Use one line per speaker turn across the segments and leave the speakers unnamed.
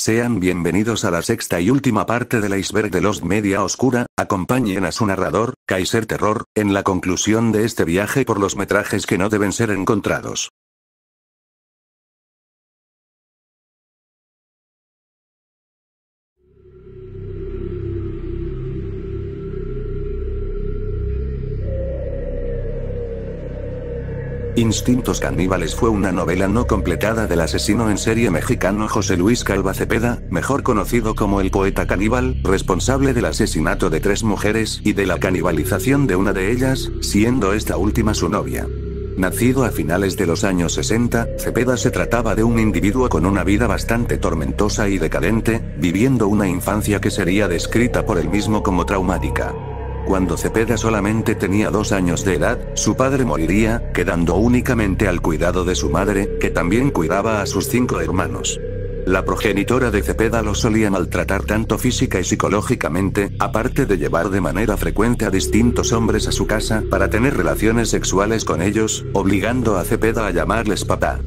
Sean bienvenidos a la sexta y última parte del iceberg de Lost Media Oscura. Acompañen a su narrador, Kaiser Terror, en la conclusión de este viaje por los metrajes que no deben ser encontrados. Instintos caníbales fue una novela no completada del asesino en serie mexicano José Luis Calva Cepeda, mejor conocido como el poeta caníbal, responsable del asesinato de 3 mujeres y de la canibalización de una de ellas, siendo esta última su novia. Nacido a finales de los años 60, Cepeda se trataba de un individuo con una vida bastante tormentosa y decadente, viviendo una infancia que sería descrita por él mismo como traumática. Cuando Cepeda solamente tenía 2 años de edad, su padre moriría, quedando únicamente al cuidado de su madre, que también cuidaba a sus 5 hermanos. La progenitora de Cepeda lo solía maltratar tanto física y psicológicamente, aparte de llevar de manera frecuente a distintos hombres a su casa para tener relaciones sexuales con ellos, obligando a Cepeda a llamarles papá.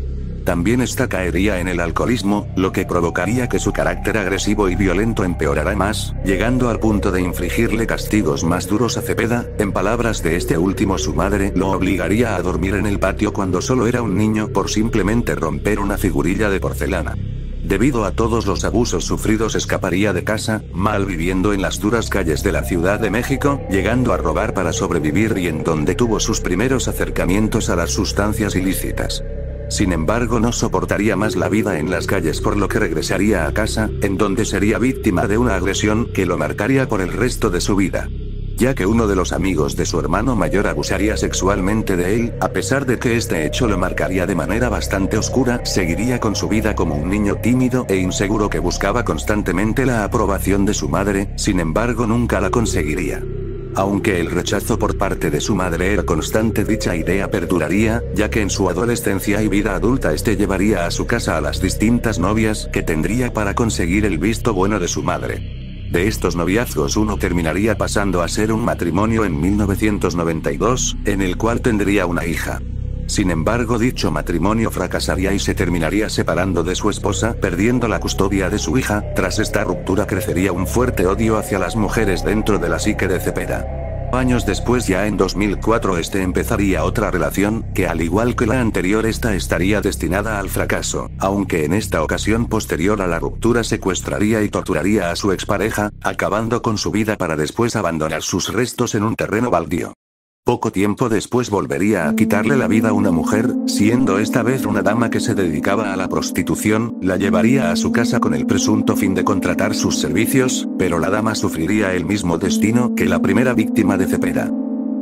También esta caería en el alcoholismo, lo que provocaría que su carácter agresivo y violento empeorara más, llegando al punto de infligirle castigos más duros a Cepeda. En palabras de este último, su madre lo obligaría a dormir en el patio cuando solo era un niño por simplemente romper una figurilla de porcelana. Debido a todos los abusos sufridos, escaparía de casa, mal viviendo en las duras calles de la Ciudad de México, llegando a robar para sobrevivir, y en donde tuvo sus primeros acercamientos a las sustancias ilícitas. Sin embargo, no soportaría más la vida en las calles, por lo que regresaría a casa, en donde sería víctima de una agresión que lo marcaría por el resto de su vida. Ya que uno de los amigos de su hermano mayor abusaría sexualmente de él, a pesar de que este hecho lo marcaría de manera bastante oscura, seguiría con su vida como un niño tímido e inseguro que buscaba constantemente la aprobación de su madre, sin embargo nunca la conseguiría. Aunque el rechazo por parte de su madre era constante, dicha idea perduraría, ya que en su adolescencia y vida adulta llevaría a su casa a las distintas novias que tendría para conseguir el visto bueno de su madre. De estos noviazgos uno terminaría pasando a ser un matrimonio en 1992, en el cual tendría una hija. Sin embargo, dicho matrimonio fracasaría y se terminaría separando de su esposa, perdiendo la custodia de su hija. Tras esta ruptura crecería un fuerte odio hacia las mujeres dentro de la psique de Cepeda. Años después, ya en 2004, empezaría otra relación, que al igual que la anterior, estaría destinada al fracaso, aunque en esta ocasión posterior a la ruptura secuestraría y torturaría a su expareja, acabando con su vida para después abandonar sus restos en un terreno baldío. Poco tiempo después volvería a quitarle la vida a una mujer, siendo esta vez una dama que se dedicaba a la prostitución. La llevaría a su casa con el presunto fin de contratar sus servicios, pero la dama sufriría el mismo destino que la primera víctima de Cepeda.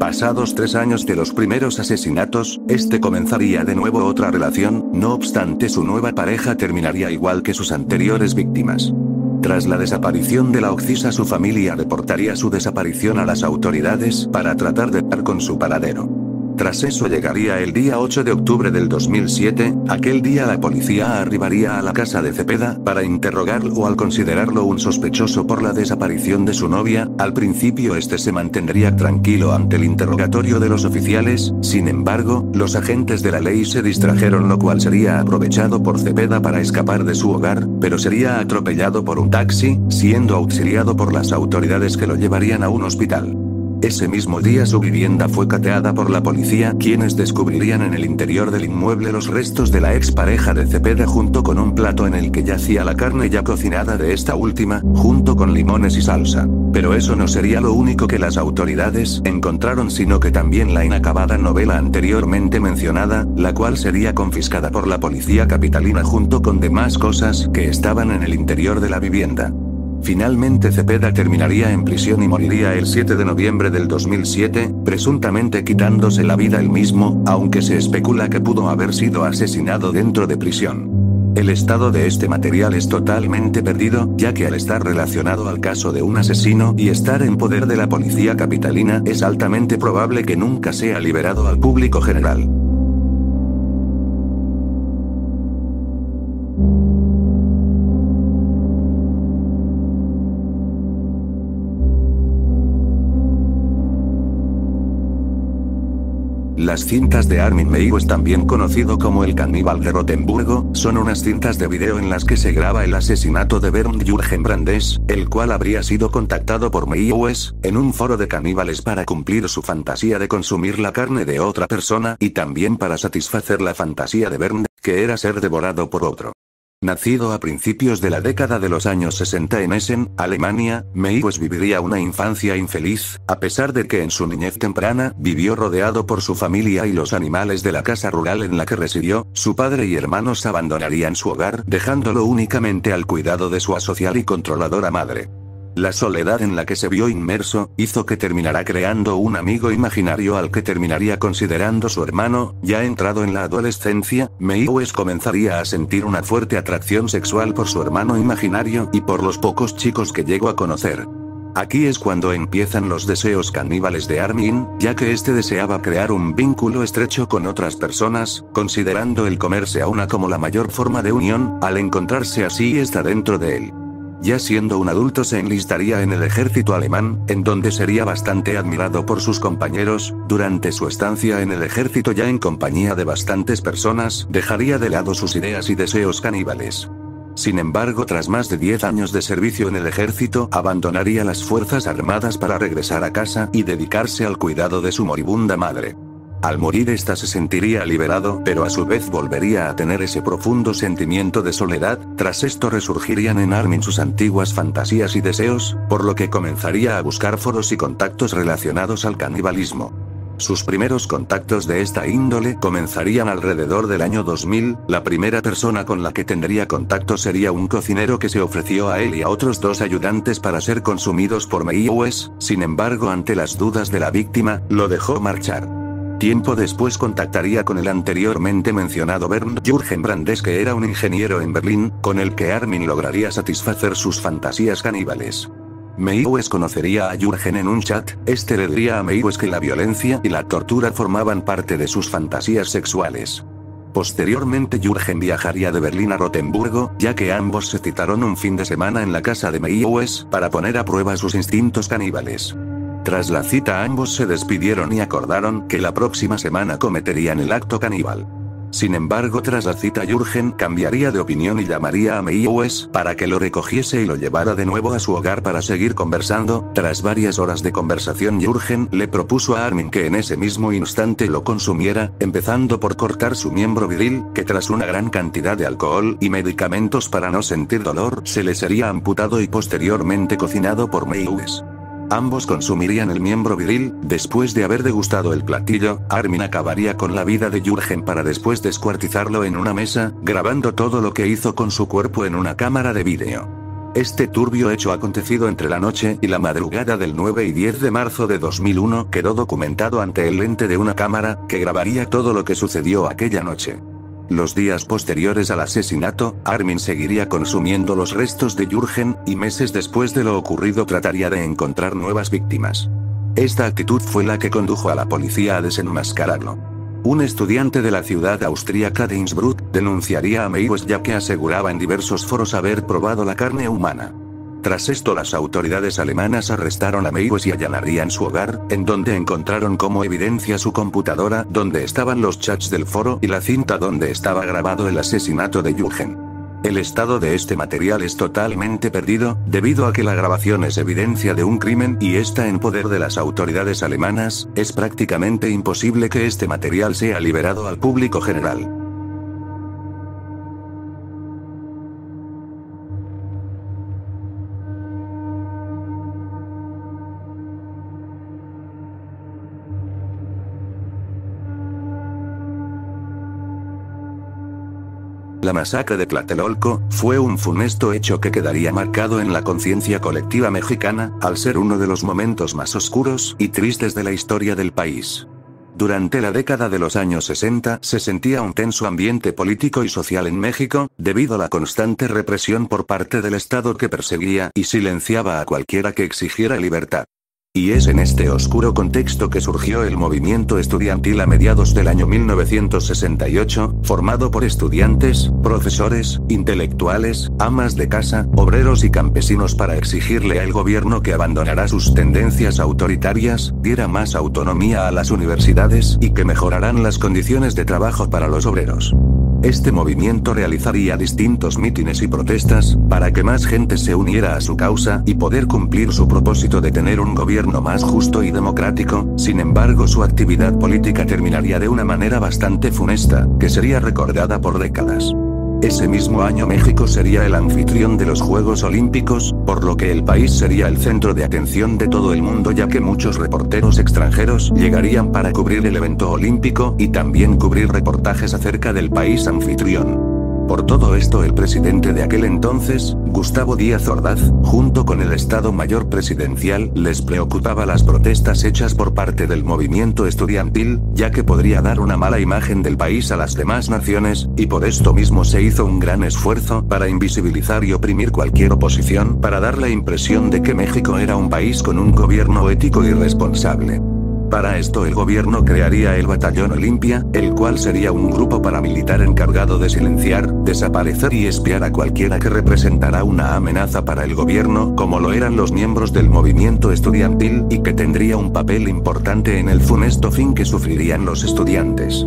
Pasados 3 años de los primeros asesinatos, comenzaría de nuevo otra relación, no obstante su nueva pareja terminaría igual que sus anteriores víctimas. Tras la desaparición de la Occisa, su familia reportaría su desaparición a las autoridades para tratar de dar con su paradero. Tras eso llegaría el día 8 de octubre del 2007, aquel día la policía arribaría a la casa de Cepeda para interrogarlo al considerarlo un sospechoso por la desaparición de su novia. Al principio se mantendría tranquilo ante el interrogatorio de los oficiales, sin embargo, los agentes de la ley se distrajeron, lo cual sería aprovechado por Cepeda para escapar de su hogar, pero sería atropellado por un taxi, siendo auxiliado por las autoridades que lo llevarían a un hospital. Ese mismo día su vivienda fue cateada por la policía, quienes descubrirían en el interior del inmueble los restos de la expareja de Cepeda junto con un plato en el que yacía la carne ya cocinada de esta última, junto con limones y salsa. Pero eso no sería lo único que las autoridades encontraron, sino que también la inacabada novela anteriormente mencionada, la cual sería confiscada por la policía capitalina junto con demás cosas que estaban en el interior de la vivienda. Finalmente Cepeda terminaría en prisión y moriría el 7 de noviembre del 2007, presuntamente quitándose la vida él mismo, aunque se especula que pudo haber sido asesinado dentro de prisión. El estado de este material es totalmente perdido, ya que al estar relacionado al caso de un asesino y estar en poder de la policía capitalina, es altamente probable que nunca sea liberado al público general. Las cintas de Armin Meiwes, también conocido como el caníbal de Rotemburgo, son unas cintas de video en las que se graba el asesinato de Bernd Jürgen Brandes, el cual habría sido contactado por Meiwes, en un foro de caníbales para cumplir su fantasía de consumir la carne de otra persona y también para satisfacer la fantasía de Bernd, que era ser devorado por otro. Nacido a principios de la década de los años 60 en Essen, Alemania, Meiwes viviría una infancia infeliz, a pesar de que en su niñez temprana vivió rodeado por su familia y los animales de la casa rural en la que residió. Su padre y hermanos abandonarían su hogar, dejándolo únicamente al cuidado de su asocial y controladora madre. La soledad en la que se vio inmerso, hizo que terminara creando un amigo imaginario al que terminaría considerando su hermano. Ya entrado en la adolescencia, Meiwes comenzaría a sentir una fuerte atracción sexual por su hermano imaginario y por los pocos chicos que llegó a conocer. Aquí es cuando empiezan los deseos caníbales de Armin, ya que este deseaba crear un vínculo estrecho con otras personas, considerando el comerse a una como la mayor forma de unión, al encontrarse así esta dentro de él. Ya siendo un adulto se enlistaría en el ejército alemán, en donde sería bastante admirado por sus compañeros. Durante su estancia en el ejército, ya en compañía de bastantes personas, dejaría de lado sus ideas y deseos caníbales. Sin embargo, tras más de 10 años de servicio en el ejército, abandonaría las fuerzas armadas para regresar a casa y dedicarse al cuidado de su moribunda madre. Al morir esta se sentiría liberado, pero a su vez volvería a tener ese profundo sentimiento de soledad. Tras esto resurgirían en Armin sus antiguas fantasías y deseos, por lo que comenzaría a buscar foros y contactos relacionados al canibalismo. Sus primeros contactos de esta índole comenzarían alrededor del año 2000, la primera persona con la que tendría contacto sería un cocinero que se ofreció a él y a otros 2 ayudantes para ser consumidos por Meiwes. Sin embargo, ante las dudas de la víctima, lo dejó marchar. Tiempo después contactaría con el anteriormente mencionado Bernd Jürgen Brandes, que era un ingeniero en Berlín, con el que Armin lograría satisfacer sus fantasías caníbales. Meiwes conocería a Jürgen en un chat. Este le diría a Meiwes que la violencia y la tortura formaban parte de sus fantasías sexuales. Posteriormente Jürgen viajaría de Berlín a Rotemburgo, ya que ambos se citaron un fin de semana en la casa de Meiwes, para poner a prueba sus instintos caníbales. Tras la cita ambos se despidieron y acordaron que la próxima semana cometerían el acto caníbal. Sin embargo, tras la cita Jürgen cambiaría de opinión y llamaría a Meiwes para que lo recogiese y lo llevara de nuevo a su hogar para seguir conversando. Tras varias horas de conversación, Jürgen le propuso a Armin que en ese mismo instante lo consumiera, empezando por cortar su miembro viril, que tras una gran cantidad de alcohol y medicamentos para no sentir dolor se le sería amputado y posteriormente cocinado por Meiwes. Ambos consumirían el miembro viril. Después de haber degustado el platillo, Armin acabaría con la vida de Jürgen para después descuartizarlo en una mesa, grabando todo lo que hizo con su cuerpo en una cámara de vídeo. Este turbio hecho acontecido entre la noche y la madrugada del 9 y 10 de marzo de 2001 quedó documentado ante el lente de una cámara, que grabaría todo lo que sucedió aquella noche. Los días posteriores al asesinato, Armin seguiría consumiendo los restos de Jürgen, y meses después de lo ocurrido trataría de encontrar nuevas víctimas. Esta actitud fue la que condujo a la policía a desenmascararlo. Un estudiante de la ciudad austríaca de Innsbruck denunciaría a Meiwes, ya que aseguraba en diversos foros haber probado la carne humana. Tras esto, las autoridades alemanas arrestaron a Meiwes y allanarían su hogar, en donde encontraron como evidencia su computadora, donde estaban los chats del foro y la cinta donde estaba grabado el asesinato de Jürgen. El estado de este material es totalmente perdido, debido a que la grabación es evidencia de un crimen y está en poder de las autoridades alemanas. Es prácticamente imposible que este material sea liberado al público general. La masacre de Tlatelolco fue un funesto hecho que quedaría marcado en la conciencia colectiva mexicana, al ser uno de los momentos más oscuros y tristes de la historia del país. Durante la década de los años 60 se sentía un tenso ambiente político y social en México, debido a la constante represión por parte del Estado que perseguía y silenciaba a cualquiera que exigiera libertad. Y es en este oscuro contexto que surgió el movimiento estudiantil a mediados del año 1968, formado por estudiantes, profesores, intelectuales, amas de casa, obreros y campesinos para exigirle al gobierno que abandonara sus tendencias autoritarias, diera más autonomía a las universidades y que mejoraran las condiciones de trabajo para los obreros. Este movimiento realizaría distintos mítines y protestas, para que más gente se uniera a su causa y poder cumplir su propósito de tener un gobierno más justo y democrático. Sin embargo, su actividad política terminaría de una manera bastante funesta, que sería recordada por décadas. Ese mismo año México sería el anfitrión de los Juegos Olímpicos, por lo que el país sería el centro de atención de todo el mundo, ya que muchos reporteros extranjeros llegarían para cubrir el evento olímpico y también cubrir reportajes acerca del país anfitrión. Por todo esto, el presidente de aquel entonces, Gustavo Díaz Ordaz, junto con el Estado Mayor Presidencial, les preocupaba las protestas hechas por parte del movimiento estudiantil, ya que podría dar una mala imagen del país a las demás naciones, y por esto mismo se hizo un gran esfuerzo para invisibilizar y oprimir cualquier oposición, para dar la impresión de que México era un país con un gobierno ético y responsable. Para esto el gobierno crearía el Batallón Olimpia, el cual sería un grupo paramilitar encargado de silenciar, desaparecer y espiar a cualquiera que representara una amenaza para el gobierno, como lo eran los miembros del movimiento estudiantil, y que tendría un papel importante en el funesto fin que sufrirían los estudiantes.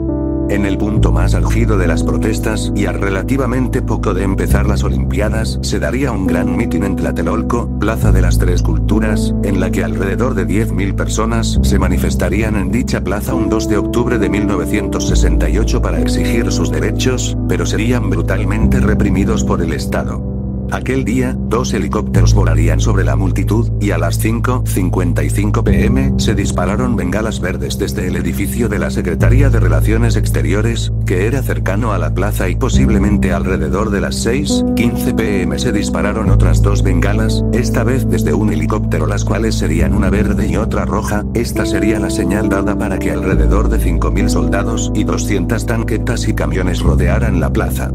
En el punto más álgido de las protestas, y al relativamente poco de empezar las Olimpiadas, se daría un gran mitin en Tlatelolco, Plaza de las Tres Culturas, en la que alrededor de 10.000 personas se manifestarían en dicha plaza un 2 de octubre de 1968 para exigir sus derechos, pero serían brutalmente reprimidos por el Estado. Aquel día, 2 helicópteros volarían sobre la multitud, y a las 5:55 p.m. se dispararon bengalas verdes desde el edificio de la Secretaría de Relaciones Exteriores, que era cercano a la plaza, y posiblemente alrededor de las 6:15 p.m. se dispararon otras 2 bengalas, esta vez desde un helicóptero, las cuales serían una verde y otra roja. Esta sería la señal dada para que alrededor de 5.000 soldados y 200 tanquetas y camiones rodearan la plaza.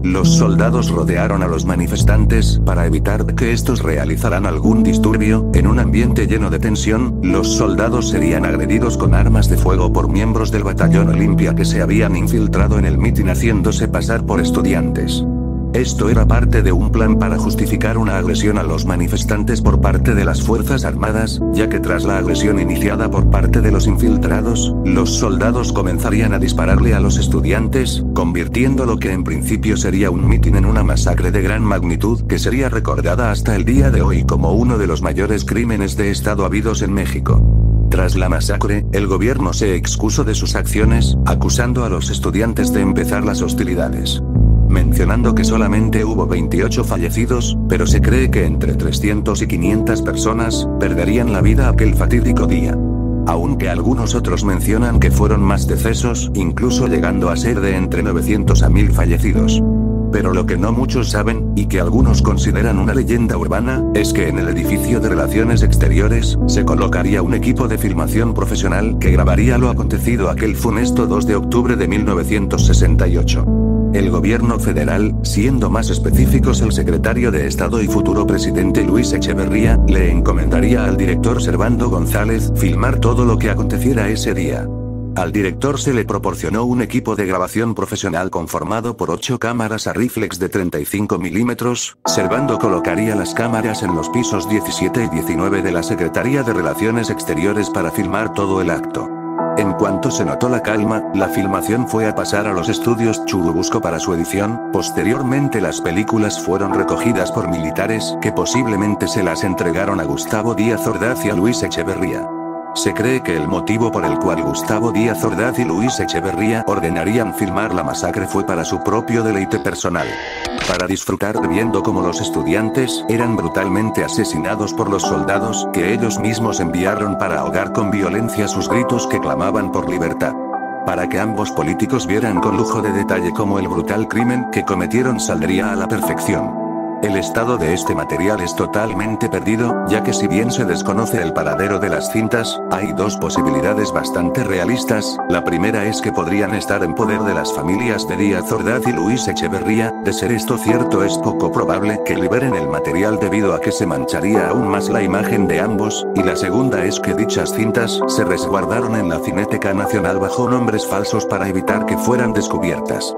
Los soldados rodearon a los manifestantes para evitar que estos realizaran algún disturbio. En un ambiente lleno de tensión, los soldados serían agredidos con armas de fuego por miembros del Batallón Olimpia que se habían infiltrado en el mitin haciéndose pasar por estudiantes. Esto era parte de un plan para justificar una agresión a los manifestantes por parte de las Fuerzas Armadas, ya que tras la agresión iniciada por parte de los infiltrados, los soldados comenzarían a dispararle a los estudiantes, convirtiendo lo que en principio sería un mitin en una masacre de gran magnitud que sería recordada hasta el día de hoy como uno de los mayores crímenes de Estado habidos en México. Tras la masacre, el gobierno se excusó de sus acciones, acusando a los estudiantes de empezar las hostilidades, mencionando que solamente hubo 28 fallecidos, pero se cree que entre 300 y 500 personas perderían la vida aquel fatídico día. Aunque algunos otros mencionan que fueron más decesos, incluso llegando a ser de entre 900 a 1000 fallecidos. Pero lo que no muchos saben, y que algunos consideran una leyenda urbana, es que en el edificio de Relaciones Exteriores, se colocaría un equipo de filmación profesional que grabaría lo acontecido aquel funesto 2 de octubre de 1968. El gobierno federal, siendo más específicos el secretario de Estado y futuro presidente Luis Echeverría, le encomendaría al director Servando González filmar todo lo que aconteciera ese día. Al director se le proporcionó un equipo de grabación profesional conformado por 8 cámaras a ríflex de 35 milímetros. Servando colocaría las cámaras en los pisos 17 y 19 de la Secretaría de Relaciones Exteriores para filmar todo el acto. En cuanto se notó la calma, la filmación fue a pasar a los estudios Churubusco para su edición. Posteriormente las películas fueron recogidas por militares, que posiblemente se las entregaron a Gustavo Díaz Ordaz y a Luis Echeverría. Se cree que el motivo por el cual Gustavo Díaz Ordaz y Luis Echeverría ordenarían filmar la masacre fue para su propio deleite personal. Para disfrutar viendo cómo los estudiantes eran brutalmente asesinados por los soldados que ellos mismos enviaron para ahogar con violencia sus gritos que clamaban por libertad. Para que ambos políticos vieran con lujo de detalle cómo el brutal crimen que cometieron saldría a la perfección. El estado de este material es totalmente perdido, ya que si bien se desconoce el paradero de las cintas, hay dos posibilidades bastante realistas. La primera es que podrían estar en poder de las familias de Díaz Ordaz y Luis Echeverría. De ser esto cierto, es poco probable que liberen el material debido a que se mancharía aún más la imagen de ambos, y la segunda es que dichas cintas se resguardaron en la Cineteca Nacional bajo nombres falsos para evitar que fueran descubiertas.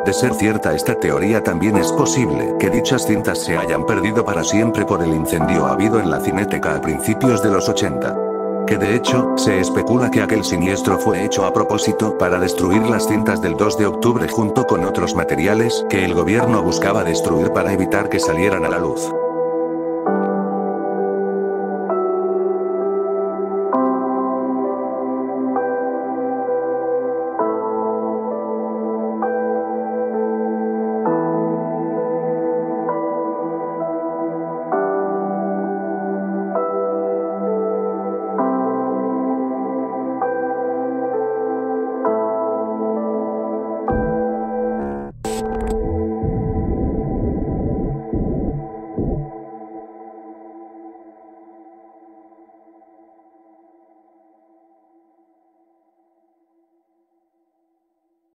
De ser cierta esta teoría, también es posible que dichas cintas se hayan perdido para siempre por el incendio habido en la Cineteca a principios de los 80. Que de hecho, se especula que aquel siniestro fue hecho a propósito para destruir las cintas del 2 de octubre junto con otros materiales que el gobierno buscaba destruir para evitar que salieran a la luz.